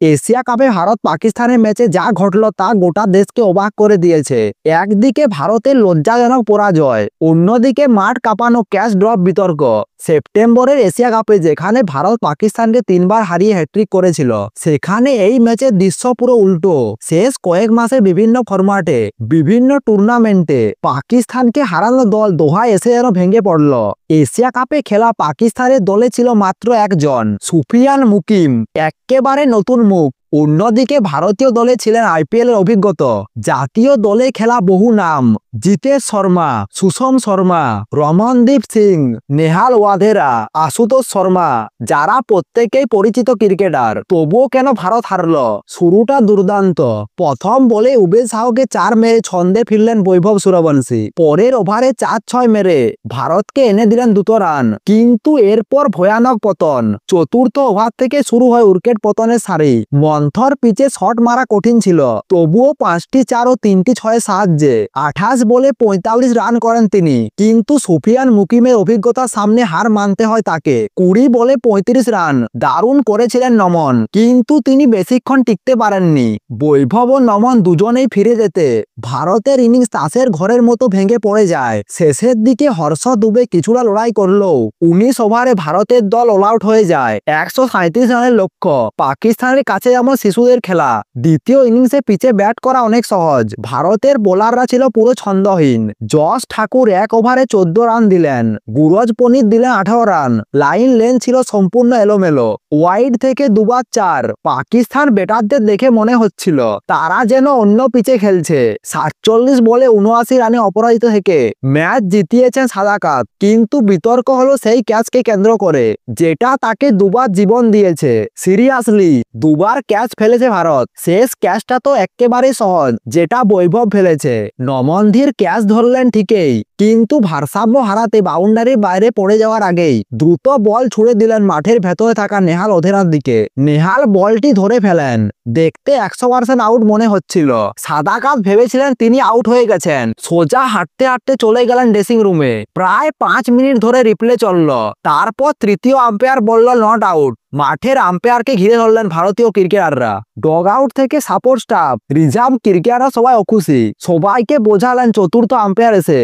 Asia কাপে ভারত পাকিস্তানের ম্যাচে যা ঘটল তা গোটা দেশকে অবাক করে দিয়েছে। একদিকে ভারতের লজ্জাজনক পরাজয়, অন্যদিকে মাঠ কাঁপানো ক্যাচ ড্রপ বিতর্ক। সেপ্টেম্বরের এশিয়া কাপে যেখানে ভারত পাকিস্তানকে 3বার হারিয়ে হ্যাট্রিক করেছিল, সেখানে এই ম্যাচের দৃশ্য পুরো উল্টো। শেষ কয়েক মাসে বিভিন্ন ফরম্যাটে, বিভিন্ন টুর্নামেন্টে পাকিস্তানকে হারানো দল দোহায় এসে যেন ভেঙে পড়ল। এশিয়া কাপে খেলা পাকিস্তানের দলে ছিল মাত্র একজন, সুফিয়ান মুকিম, একেবারে নতুন মুখ। অন্যদিকে ভারতীয় দলে ছিলেন আইপিএল এর অভিজ্ঞত, জাতীয় দলে খেলা বহু নাম, জিতেশ শর্মা, সুষম শর্মা, রমনদীপ সিং, নেহাল ওয়াধেরা, আশুতোষ শর্মা, যারা প্রত্যেকেই পরিচিত ক্রিকেটার। তবুও কেন ভারত হারল? শুরুটা দুর্দান্ত। প্রথম বলে উবেশ শাহকে 4 মেরে ছন্দে ফিরলেন বৈভব সূর্যবংশী। পরের ওভারে 4-6 মেরে ভারতকে এনে দিলেন 2 রান, কিন্তু এরপর ভয়ানক পতন। চতুর্থ ওভার থেকে শুরু হয় উইকেট পতনের সারি। মন্থর পিচে শট মারা কঠিন ছিল, তবুও 5টি 4 ও 3টি 6 সাহায্যে 28 বলে 45 রান করেন তিনি। কিন্তু সুফিয়ান মুকিমের অভিজ্ঞতার সামনে হার মানতে হয় তাকে। 20 বলে 35 রান দারুণ করেছিলেন নমন, কিন্তু তিনি বেশিক্ষণ টিকতে পারেননি। বৈভব ও নমন দুজনেই ফিরে যেতে ভারতের ইনিংস তাসের ঘরের মতো ভেঙে পড়ে যায়। শেষের দিকে হর্ষ দুবে কিছুটা লড়াই করলেও 19 ওভারে ভারতের দল অল আউট হয়ে যায়। 137 রানের লক্ষ্য। পাকিস্তানের কাছে যেমন শিশুদের খেলা। দ্বিতীয় ইনিংসে পিচে ব্যাট করা অনেক সহজ। ভারতের বোলাররা ছিল পুরো ছন্দহীন। জশ ঠাকুর 1 ওভারে 14 রান দিলেন, গুরজ পনিত দিলেন 18 রান। লাইন লেন ছিল সম্পূর্ণ এলোমেলো, ওয়াইড থেকে 2 বার 4। পাকিস্তান ব্যাটারদের দেখে মনে হচ্ছিল তারা যেন অন্য পিচে খেলছে। 47 বলে 79 রানে অপরাজিত থেকে ম্যাচ জিতিয়েছেন সাদাকাত। কিন্তু বিতর্ক হলো সেই ক্যাচকে কেন্দ্র করে, যেটা তাকে 2 বার জীবন দিয়েছে। সিরিয়াসলি, 2 বার ক্যাচ ফেলেছে ভারত। শেষ ক্যাচটা তো একেবারে সহজ, যেটা বৈভব ফেলেছে। নমনধীর ক্যাচ ধরলেন ঠিকই, কিন্তু ভারসাম্য হারাতে বাউন্ডারির বাইরে পড়ে যাওয়ার আগেই দ্রুত বল ছুড়ে দিলেন মাঠের ভেতরে থাকা নেহাল ওধেরার দিকে। নেহাল বলটি ধরে ফেলেন। দেখতে 100% আউট মনে হচ্ছিল। সাদাকাত ভেবেছিলেন তিনি আউট হয়ে গেছেন। সোজা হাঁটতে হাঁটতে চলে গেলেন ড্রেসিং রুমে। প্রায় 5 মিনিট ধরে রিপ্লে চলল। তারপর তৃতীয় আম্পায়ার বলল নট আউট। মাঠের আম্পায়ারকে ঘিরে ধরলেন ভারতীয় ক্রিকেটাররা। ডগ আউট থেকে সাপোর্ট স্টাফ, রিজার্ভ ক্রিকেটাররা সবাই অখুশি। সবাইকে বোঝালেন চতুর্থ আম্পায়ার এসে